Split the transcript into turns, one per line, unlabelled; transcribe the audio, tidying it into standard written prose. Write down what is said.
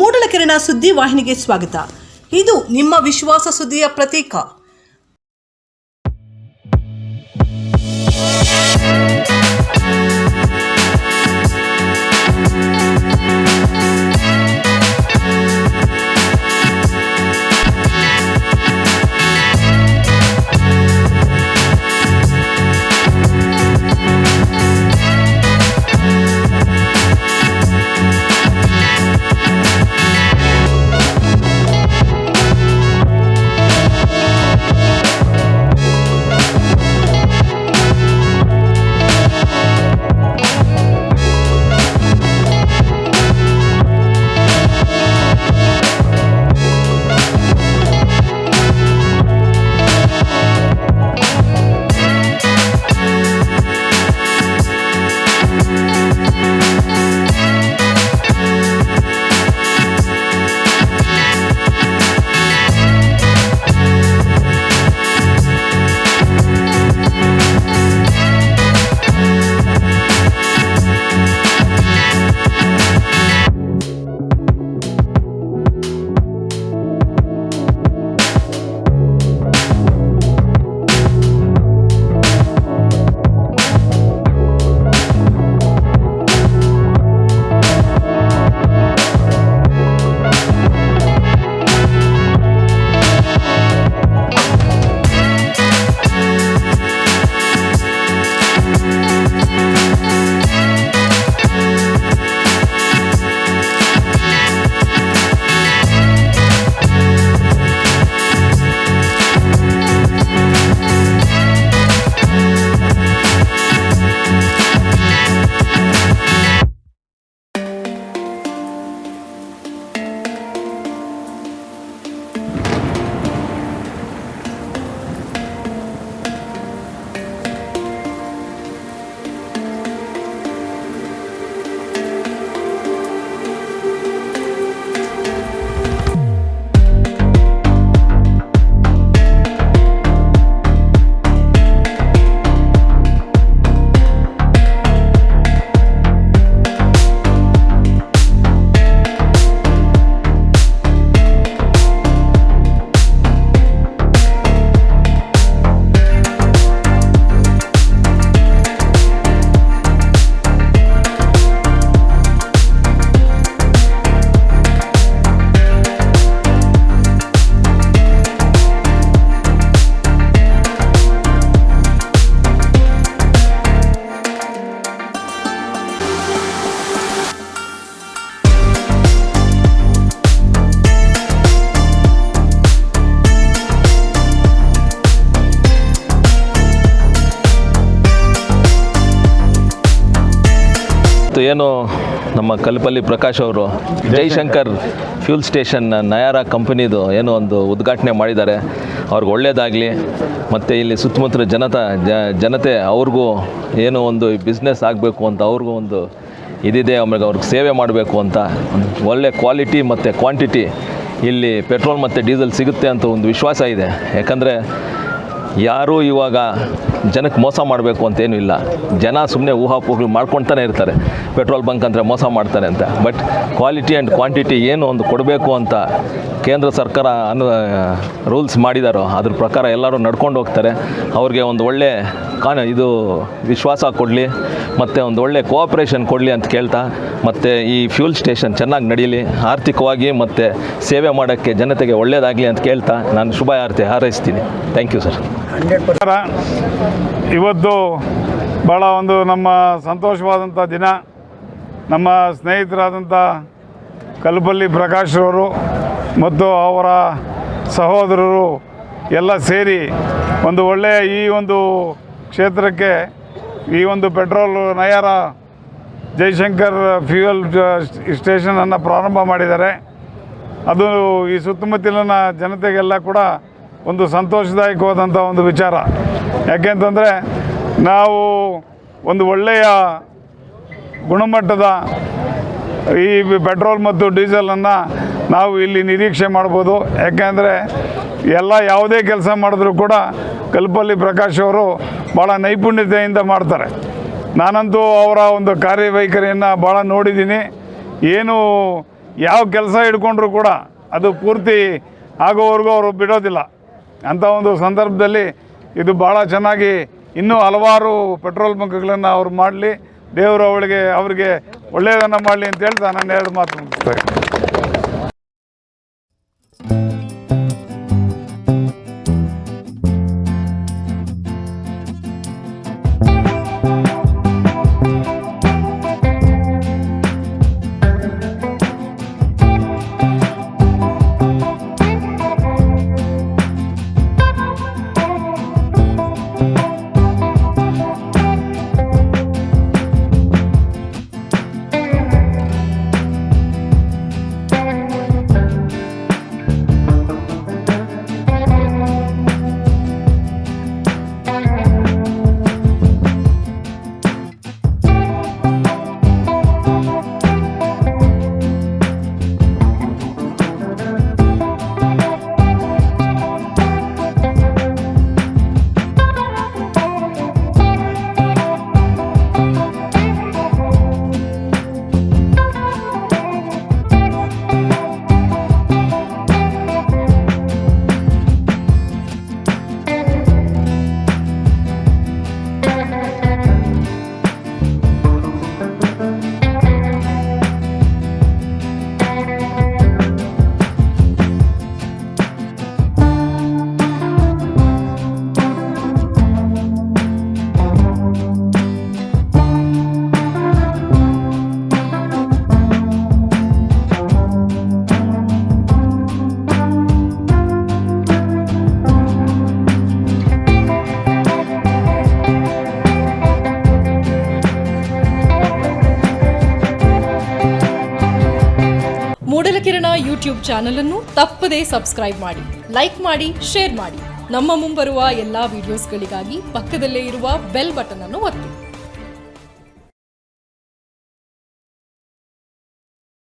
ಮೂಡಲಕೆರೆನ ಸುದ್ದಿ ವಾಹಿನಿಗೆ ಸ್ವಾಗತ. ಇದು ನಿಮ್ಮ ವಿಶ್ವಾಸ ಸುದ್ದಿಯ ಪ್ರತೀಕ.
ಏನು ನಮ್ಮ ಕಲ್ಪಲ್ಲಿ ಪ್ರಕಾಶ್ ಅವರು ಜೈಶಂಕರ್ ಫ್ಯೂಲ್ ಸ್ಟೇಷನ್ ನಯಾರಾ ಕಂಪನಿದು ಏನೋ ಒಂದು ಉದ್ಘಾಟನೆ ಮಾಡಿದ್ದಾರೆ. ಅವ್ರಿಗೆ ಒಳ್ಳೆಯದಾಗಲಿ. ಮತ್ತು ಇಲ್ಲಿ ಸುತ್ತಮುತ್ತಲ ಜನತೆ ಅವ್ರಿಗೂ ಏನೋ ಒಂದು ಬಿಸ್ನೆಸ್ ಆಗಬೇಕು ಅಂತ ಅವ್ರಿಗೂ ಒಂದು ಇದಿದೆ. ಆಮೇಲೆ ಅವ್ರಿಗೆ ಸೇವೆ ಮಾಡಬೇಕು ಅಂತ ಒಳ್ಳೆ ಕ್ವಾಲಿಟಿ ಮತ್ತು ಕ್ವಾಂಟಿಟಿ ಇಲ್ಲಿ ಪೆಟ್ರೋಲ್ ಮತ್ತು ಡೀಸೆಲ್ ಸಿಗುತ್ತೆ ಅಂತ ಒಂದು ವಿಶ್ವಾಸ ಇದೆ. ಯಾಕಂದರೆ ಯಾರೂ ಇವಾಗ ಜನಕ್ಕೆ ಮೋಸ ಮಾಡಬೇಕು ಅಂತೇನೂ ಇಲ್ಲ. ಜನ ಸುಮ್ಮನೆ ಊಹಾಪೋಹಗಳು ಮಾಡ್ಕೊಳ್ತಾನೆ ಇರ್ತಾರೆ, ಪೆಟ್ರೋಲ್ ಬಂಕ್ ಅಂದರೆ ಮೋಸ ಮಾಡ್ತಾರೆ ಅಂತ. ಬಟ್ ಕ್ವಾಲಿಟಿ ಆ್ಯಂಡ್ ಕ್ವಾಂಟಿಟಿ ಏನು ಒಂದು ಕೊಡಬೇಕು ಅಂತ ಕೇಂದ್ರ ಸರ್ಕಾರ ರೂಲ್ಸ್ ಮಾಡಿದಾರೋ ಅದ್ರ ಪ್ರಕಾರ ಎಲ್ಲರೂ ನಡ್ಕೊಂಡು ಹೋಗ್ತಾರೆ. ಅವ್ರಿಗೆ ಒಂದು ಒಳ್ಳೆ ಇದು ವಿಶ್ವಾಸ ಕೊಡಲಿ ಮತ್ತು ಒಂದು ಒಳ್ಳೆ ಕೋಆಪ್ರೇಷನ್ ಕೊಡಲಿ ಅಂತ ಕೇಳ್ತಾ, ಮತ್ತು ಈ ಫ್ಯೂಲ್ ಸ್ಟೇಷನ್ ಚೆನ್ನಾಗಿ ನಡೀಲಿ, ಆರ್ಥಿಕವಾಗಿ ಮತ್ತು ಸೇವೆ ಮಾಡೋಕ್ಕೆ ಜನತೆಗೆ ಒಳ್ಳೆಯದಾಗಲಿ ಅಂತ ಕೇಳ್ತಾ ನಾನು ಶುಭ ಹಾರೈಸ್ತೀನಿ. Thank you sir.
ಇವತ್ತು ಭಾಳ ಒಂದು ನಮ್ಮ ಸಂತೋಷವಾದಂಥ ದಿನ. ನಮ್ಮ ಸ್ನೇಹಿತರಾದಂಥ ಕಲ್ಪಲ್ಲಿ ಪ್ರಕಾಶ್ ಅವರು ಮತ್ತು ಅವರ ಸಹೋದರರು ಎಲ್ಲ ಸೇರಿ ಒಂದು ಒಳ್ಳೆಯ ಈ ಒಂದು ಕ್ಷೇತ್ರಕ್ಕೆ ಈ ಒಂದು ಪೆಟ್ರೋಲ್ ನಯಾರಾ ಜೈಶಂಕರ್ ಫ್ಯೂಯಲ್ ಸ್ಟೇಷನನ್ನು ಪ್ರಾರಂಭ ಮಾಡಿದ್ದಾರೆ. ಅದು ಈ ಸುತ್ತಮುತ್ತಲಿನ ಜನತೆಗೆಲ್ಲ ಕೂಡ ಒಂದು ಸಂತೋಷದಾಯಕವಾದಂಥ ಒಂದು ವಿಚಾರ. ಯಾಕೆಂತಂದರೆ ನಾವು ಒಂದು ಒಳ್ಳೆಯ ಗುಣಮಟ್ಟದ ಈ ಪೆಟ್ರೋಲ್ ಮತ್ತು ಡೀಸೆಲನ್ನು ನಾವು ಇಲ್ಲಿ ನಿರೀಕ್ಷೆ ಮಾಡ್ಬೋದು. ಯಾಕೆಂದರೆ ಯಾವುದೇ ಕೆಲಸ ಮಾಡಿದ್ರೂ ಕೂಡ ಕಲ್ಪಲ್ಲಿ ಪ್ರಕಾಶ್ ಅವರು ಭಾಳ ನೈಪುಣ್ಯತೆಯಿಂದ ಮಾಡ್ತಾರೆ. ನಾನಂತೂ ಅವರ ಒಂದು ಕಾರ್ಯವೈಖರಿಯನ್ನು ಭಾಳ ನೋಡಿದ್ದೀನಿ. ಏನು ಯಾವ ಕೆಲಸ ಹಿಡ್ಕೊಂಡ್ರೂ ಕೂಡ ಅದು ಪೂರ್ತಿ ಆಗೋವರೆಗೂ ಅವರು ಬಿಡೋದಿಲ್ಲ. ಅಂಥ ಒಂದು ಸಂದರ್ಭದಲ್ಲಿ ಇದು ಭಾಳ ಚೆನ್ನಾಗಿ ಇನ್ನೂ ಹಲವಾರು ಪೆಟ್ರೋಲ್ ಬಂಕ್ಗಳನ್ನು ಅವ್ರು ಮಾಡಲಿ, ದೇವರು ಅವರಿಗೆ ಒಳ್ಳೆಯದನ್ನು ಮಾಡಲಿ ಅಂತ ಹೇಳ್ತಾ ನಾನು 2 ಮಾತು ಮುಗಿಸ್ತೇನೆ.
ಮೂಡಲಕಿರಣ ಯೂಟ್ಯೂಬ್ ಚಾನಲ್ ಅನ್ನು ತಪ್ಪದೇ ಸಬ್ಸ್ಕ್ರೈಬ್ ಮಾಡಿ, ಲೈಕ್ ಮಾಡಿ, ಶೇರ್ ಮಾಡಿ. ನಮ್ಮ ಮುಂಬರುವ ಎಲ್ಲಾ ವಿಡಿಯೋಸ್ಗಳಿಗಾಗಿ ಪಕ್ಕದಲ್ಲೇ ಇರುವ ಬೆಲ್ ಬಟನ್ ಅನ್ನು ಒತ್ತಿ.